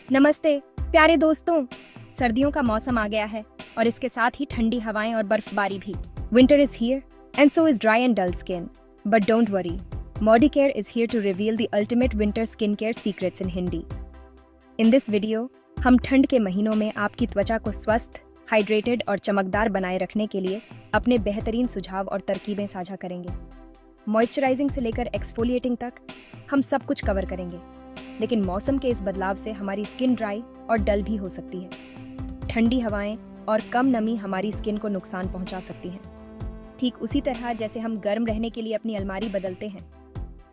नमस्ते प्यारे दोस्तों। सर्दियों का मौसम आ गया है और इसके साथ ही ठंडी हवाएं और बर्फबारी भी। Winter is here and so is dry and dull skin, but don't worry, Modicare is here to reveal the ultimate winter skin care secrets in Hindi. In this video हम ठंड के महीनों में आपकी त्वचा को स्वस्थ, हाइड्रेटेड और चमकदार बनाए रखने के लिए अपने बेहतरीन सुझाव और तरकीबें साझा करेंगे। मॉइस्चराइजिंग से लेकर एक्सफोलिएटिंग तक हम सब कुछ कवर करेंगे, लेकिन मौसम के इस बदलाव से हमारी स्किन ड्राई और डल भी हो सकती है। ठंडी हवाएं और कम नमी हमारी स्किन को नुकसान पहुंचा सकती हैं। ठीक उसी तरह जैसे हम गर्म रहने के लिए अपनी अलमारी बदलते हैं,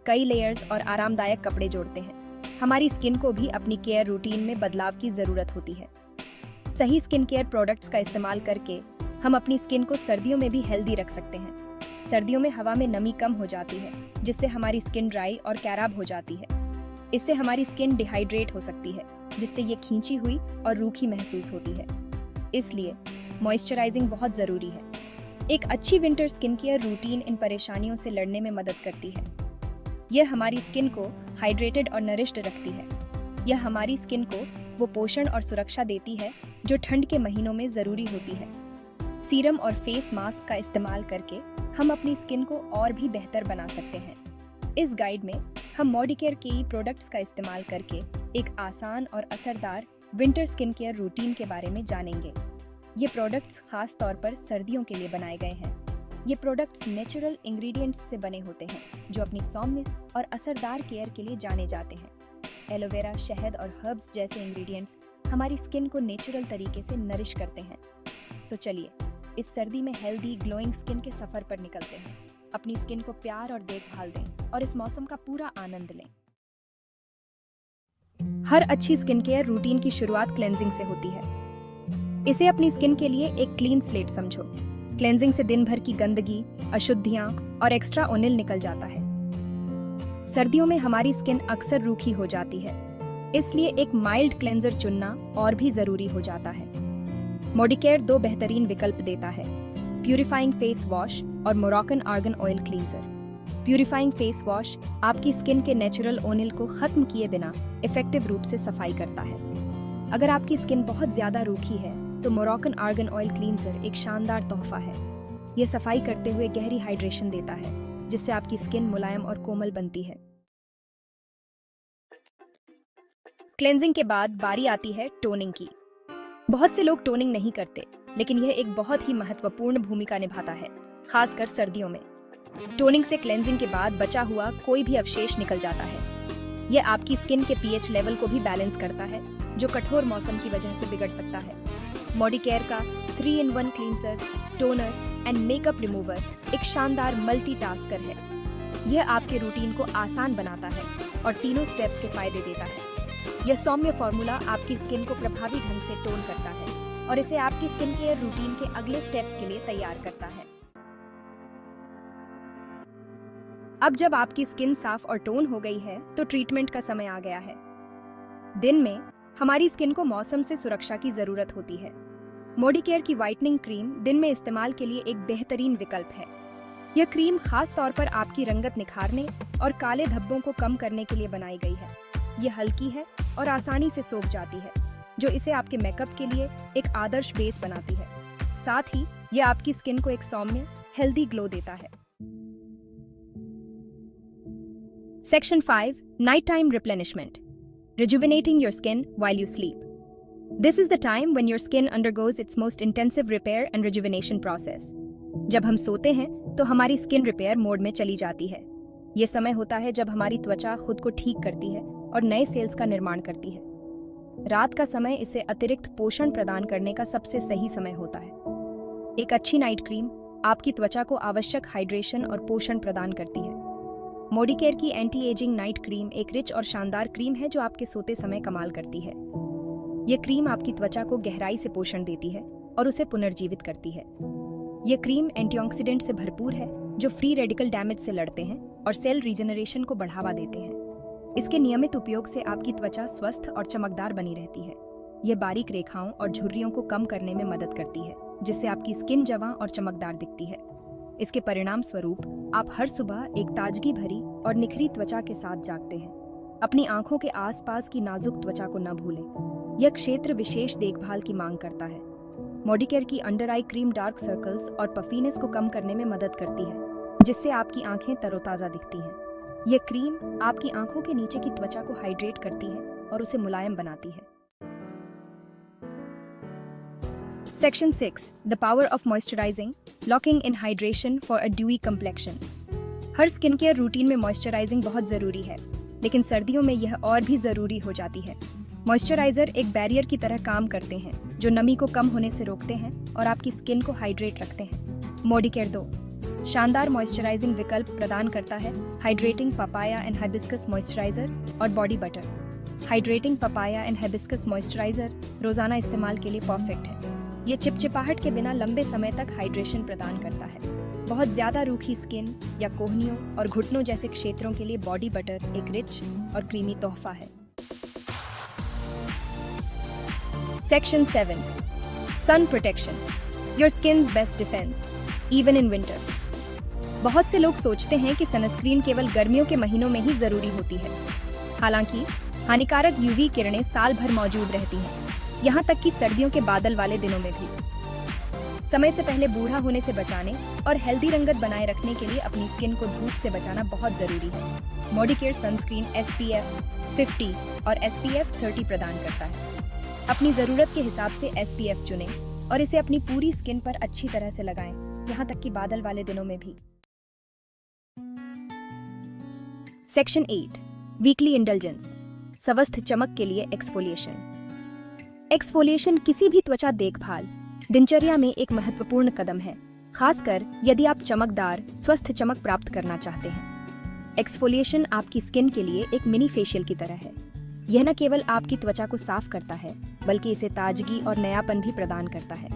कई लेयर्स और आरामदायक कपड़े जोड़ते हैं, हमारी स्किन को भी अपनी केयर रूटीन में बदलाव की जरूरत होती है। सही स्किन केयर प्रोडक्ट्स का इस्तेमाल करके हम अपनी स्किन को सर्दियों में भी हेल्दी रख सकते हैं। सर्दियों में हवा में नमी कम हो जाती है, जिससे हमारी स्किन ड्राई और कैराब हो जाती है। इससे हमारी स्किन डिहाइड्रेट हो सकती है, जिससे ये खींची हुई और रूखी महसूस होती है। इसलिए मॉइस्चराइजिंग बहुत जरूरी है। एक अच्छी विंटर स्किन केयर रूटीन इन परेशानियों से लड़ने में मदद करती है। यह हमारी स्किन को हाइड्रेटेड और नरिश्ड रखती है। यह हमारी स्किन को वो पोषण और सुरक्षा देती है जो ठंड के महीनों में जरूरी होती है। सीरम और फेस मास्क का इस्तेमाल करके हम अपनी स्किन को और भी बेहतर बना सकते हैं। इस गाइड में हम मॉडिकेयर के प्रोडक्ट्स का इस्तेमाल करके एक आसान और असरदार विंटर स्किन केयर रूटीन के बारे में जानेंगे। ये प्रोडक्ट्स खास तौर पर सर्दियों के लिए बनाए गए हैं। ये प्रोडक्ट्स नेचुरल इंग्रेडिएंट्स से बने होते हैं, जो अपनी सौम्य और असरदार केयर के लिए जाने जाते हैं। एलोवेरा, शहद और हर्ब्स जैसे इंग्रेडिएंट्स हमारी स्किन को नेचुरल तरीके से नरिश करते हैं। तो चलिए इस सर्दी में हेल्दी ग्लोइंग स्किन के सफर पर निकलते हैं। अपनी स्किन को प्यार और देखभाल दें और इस मौसम का पूरा आनंद लें। हर अच्छी स्किन केयर रूटीन की शुरुआत क्लेंजिंग से होती है। इसे अपनी स्किन के लिए एक क्लीन स्लेट समझो। क्लेंजिंग से दिन भर की गंदगी, अशुद्धियां और एक्स्ट्रा ओनिल निकल जाता है। सर्दियों में हमारी स्किन अक्सर रूखी हो जाती है, इसलिए एक माइल्ड क्लेंजर चुनना और भी जरूरी हो जाता है। मॉडिकेयर दो बेहतरीन विकल्प देता है, प्यूरिफाइंग फेस वॉश और Moroccan argan oil cleanser. Purifying face wash आपकी स्किन के नेचुरल ओनिल को खत्म किए बिना इफेक्टिव रूप से सफाई करता है। अगर आपकी स्किन बहुत ज्यादा रूखी है तो मोरक्कन आर्गन ऑयल क्लींजर एक शानदार तोहफा है। यह सफाई करते हुए गहरी हाइड्रेशन देता है, जिससे आपकी स्किन मुलायम और कोमल बनती है। क्लेंजिंग के बाद बारी आती है टोनिंग की। बहुत से लोग टोनिंग नहीं करते, लेकिन यह एक बहुत ही महत्वपूर्ण भूमिका निभाता है, खासकर सर्दियों में। टोनिंग से क्लेंजिंग के बाद बचा हुआ कोई भी अवशेष निकल जाता है। यह आपकी स्किन के पीएच लेवल को भी बैलेंस करता है, जो कठोर मौसम की वजह से बिगड़ सकता है। मॉडिकेयर का 3-in-1 cleanser, toner and makeup remover एक शानदार मल्टीटास्कर है। यह आपके रूटीन को आसान बनाता है और तीनों स्टेप्स के फायदे देता है। यह सौम्य फॉर्मूला आपकी स्किन को प्रभावी ढंग से टोन करता है और इसे आपकी स्किन केयर रूटीन के अगले स्टेप्स के लिए तैयार करता है। अब जब आपकी स्किन साफ और टोन हो गई है, तो ट्रीटमेंट का समय आ गया है। दिन में हमारी स्किन को मौसम से सुरक्षा की जरूरत होती है। मॉडिकेयर की व्हाइटनिंग क्रीम दिन में इस्तेमाल के लिए एक बेहतरीन विकल्प है। यह क्रीम खास तौर पर आपकी रंगत निखारने और काले धब्बों को कम करने के लिए बनाई गई है। यह हल्की है और आसानी से सोख जाती है, जो इसे आपके मेकअप के लिए एक आदर्श बेस बनाती है। साथ ही यह आपकी स्किन को एक सौम्य, हेल्दी ग्लो देता है। Section 5 Nighttime Replenishment. Rejuvenating your skin while you sleep. This is the time when your skin undergoes its most intensive repair and rejuvenation process. जब हम सोते हैं तो हमारी स्किन रिपेयर मोड में चली जाती है। ये समय होता है जब हमारी त्वचा खुद को ठीक करती है और नए सेल्स का निर्माण करती है। रात का समय इसे अतिरिक्त पोषण प्रदान करने का सबसे सही समय होता है। एक अच्छी नाइट क्रीम आपकी त्वचा को आवश्यक हाइड्रेशन और पोषण प्रदान करती है। मॉडिकेयर की एंटी एजिंग नाइट क्रीम एक रिच और शानदार क्रीम है जो आपके सोते समय कमाल करती है। यह क्रीम आपकी त्वचा को गहराई से पोषण देती है और उसे पुनर्जीवित करती है। यह क्रीम एंटीऑक्सीडेंट से भरपूर है, जो फ्री रेडिकल डैमेज से लड़ते हैं और सेल रीजनरेशन को बढ़ावा देते हैं। इसके नियमित उपयोग से आपकी त्वचा स्वस्थ और चमकदार बनी रहती है। यह बारीक रेखाओं और झुर्रियों को कम करने में मदद करती है, जिससे आपकी स्किन जवां और चमकदार दिखती है। इसके परिणाम स्वरूप आप हर सुबह एक ताजगी भरी और निखरी त्वचा के साथ जागते हैं। अपनी आंखों के आसपास की नाजुक त्वचा को न भूलें। यह क्षेत्र विशेष देखभाल की मांग करता है। मॉडिकेयर की under eye cream dark circles और पफीनेस को कम करने में मदद करती है, जिससे आपकी आंखें तरोताजा दिखती हैं। यह क्रीम आपकी आंखों के नीचे की त्वचा को हाइड्रेट करती है और उसे मुलायम बनाती है। Section 6. The power of moisturizing, locking in hydration for a dewy complexion. Her skin care routine में मॉइस्चराइजिंग बहुत जरूरी है, लेकिन सर्दियों में यह और भी जरूरी हो जाती है। मॉइस्चराइजर एक बैरियर की तरह काम करते हैं, जो नमी को कम होने से रोकते हैं और आपकी स्किन को हाइड्रेट रखते हैं। मॉडिकेयर 2 शानदार मॉइस्चराइजिंग विकल्प प्रदान करता है। Hydrating papaya and hibiscus moisturiser और body butter. Hydrating papaya and hibiscus moisturiser रोजाना इस्तेमाल के लिए परफेक्ट है। ये चिपचिपाहट के बिना लंबे समय तक हाइड्रेशन प्रदान करता है। बहुत ज्यादा रूखी स्किन या कोहनियों और घुटनों जैसे क्षेत्रों के लिए बॉडी बटर एक रिच और क्रीमी तोहफा है। Section 7. Sun protection. Your skin's best defense, even in winter. बहुत से लोग सोचते हैं कि सनस्क्रीन केवल गर्मियों के महीनों में ही जरूरी होती है। हालांकि हानिकारक यूवी किरणें साल भर मौजूद रहती हैं, यहाँ तक कि सर्दियों के बादल वाले दिनों में भी। समय से पहले बूढ़ा होने से बचाने और हेल्दी रंगत बनाए रखने के लिए अपनी स्किन को धूप से बचाना बहुत जरूरी है। मॉडिकेयर सनस्क्रीन SPF 50 और SPF 30 प्रदान करता है। अपनी जरूरत के हिसाब से SPF चुनें और इसे अपनी पूरी स्किन पर अच्छी तरह से लगाएं, यहाँ तक कि बादल वाले दिनों में भी। Section 8. वीकली इंडल्जेंस, स्वस्थ चमक के लिए एक्सफोलिएशन। एक्सफोलिएशन किसी भी त्वचा देखभाल दिनचर्या में एक महत्वपूर्ण कदम है, खासकर यदि आप चमकदार स्वस्थ चमक प्राप्त करना चाहते हैं। एक्सफोलिएशन आपकी स्किन के लिए एक मिनी फेशियल की तरह है। यह न केवल आपकी त्वचा को साफ करता है, बल्कि इसे ताजगी और नयापन भी प्रदान करता है।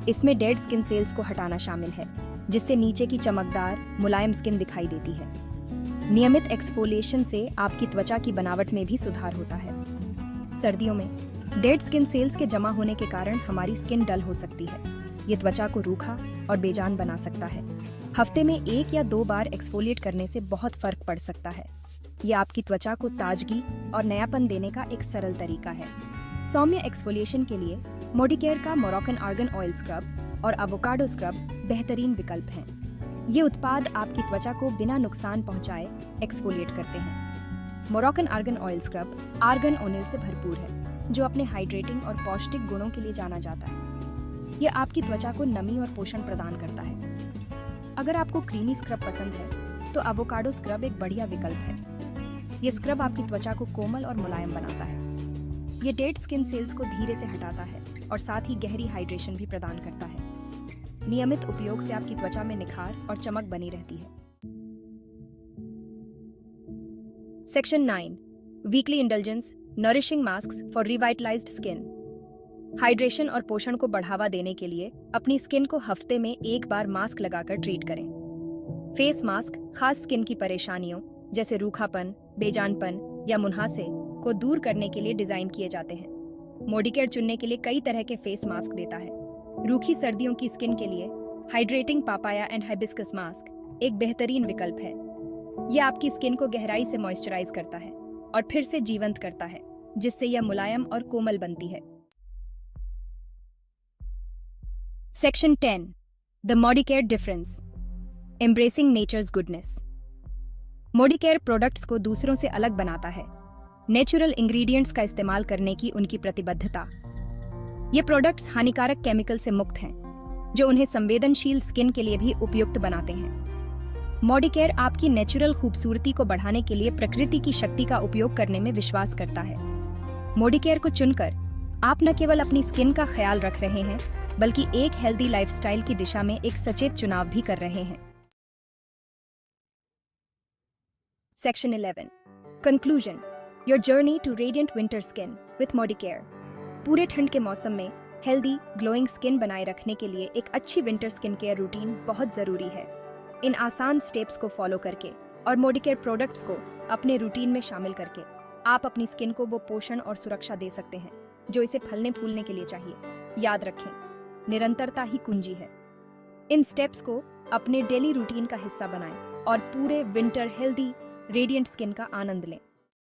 इसमें डेड स्किन सेल्स को हटाना शामिल है, जिससे नीचे की चमकदार मुलायम स्किन दिखाई देती है। नियमित एक्सफोलिएशन से आपकी त्वचा की बनावट में भी सुधार होता है। सर्दियों में डेड स्किन सेल्स के जमा होने के कारण हमारी स्किन डल हो सकती है। ये त्वचा को रूखा और बेजान बना सकता है। हफ्ते में 1 या 2 बार एक्सफोलिएट करने से बहुत फर्क पड़ सकता है। ये आपकी त्वचा को ताजगी और नयापन देने का एक सरल तरीका है। सौम्य एक्सफोलिएशन के लिए मॉडिकेयर का मोरक्कन आर्गन ऑयल स्क्रब और एवोकाडो स्क्रब बेहतरीन विकल्प हैं। ये उत्पाद आपकी त्वचा को बिना नुकसान पहुंचाए एक्सफोलिएट करते हैं। Moroccan argan oil scrub argan oil से भरपूर है, जो अपने हाइड्रेटिंग और पौष्टिक गुणों के लिए जाना जाता है। यह आपकी त्वचा को नमी और पोषण प्रदान करता है। अगर आपको क्रीमी स्क्रब पसंद है, तो एवोकाडो स्क्रब एक बढ़िया विकल्प है। यह स्क्रब आपकी त्वचा को कोमल और मुलायम बनाता है। यह डेड स्किन सेल्स को धीरे से हटाता है और साथ ही गहरी हाइड्रेशन भी प्रदान करता है। नियमित उपयोग से आपकी त्वचा में निखार और चमक बनी रहती है। Section 9. Weekly indulgence, nourishing masks for revitalised skin. Hydration और पोषण को बढ़ावा देने के लिए अपनी स्किन को हफ्ते में 1 बार मास्क लगाकर ट्रीट करें। फेस मास्क खास स्किन की परेशानियों जैसे रूखापन, बेजानपन या मुहासे को दूर करने के लिए डिजाइन किए जाते हैं। मॉडिकेयर चुनने के लिए कई तरह के फेस मास्क देता है। रूखी सर्दियों की स्किन के लिए hydrating papaya and hibiscus mask एक बेहतरीन विकल्प है। यह आपकी स्किन को गहराई से मॉइस्चराइज करता है और फिर से जीवंत करता है, जिससे यह मुलायम और कोमल बनती है। Section 10. The Modicare Difference. Embracing Nature's Goodness. Modicare products को दूसरों से अलग बनाता है। नेचुरल इंग्रेडिएंट्स का इस्तेमाल करने की उनकी प्रतिबद्धता। ये प्रोडक्ट्स हानिकारक केमिकल से मुक्त हैं, जो उन्हें संवेदनशील स्किन के लिए भी उपयुक्त बनाते हैं। मॉडिकेयर आपकी नेचुरल खूबसूरती को बढ़ाने के लिए प्रकृति की शक्ति का उपयोग करने में विश्वास करता है। मॉडिकेयर को चुनकर आप न केवल अपनी स्किन का ख्याल रख रहे हैं, बल्कि एक हेल्दी लाइफस्टाइल की दिशा में एक सचेत चुनाव भी कर रहे हैं। Section 11. Conclusion. Your journey to radiant winter skin with Modicare. पूरे ठंड के मौसम में हेल्दी, ग्लोइंग स्किन बनाए रखने के लिए एक अच्छी विंटर स्किन केयर रूटीन बहुत जरूरी है। इन आसान स्टेप्स को फॉलो करके और मॉडिकेयर प्रोडक्ट्स को अपने रूटीन में शामिल करके आप अपनी स्किन को वो पोषण और सुरक्षा दे सकते हैं जो इसे फलने फूलने के लिए चाहिए। याद रखें, निरंतरता ही कुंजी है। इन स्टेप्स को अपने डेली रूटीन का हिस्सा बनाएं और पूरे विंटर हेल्दी, रेडिएंट स्किन का आनंद लें।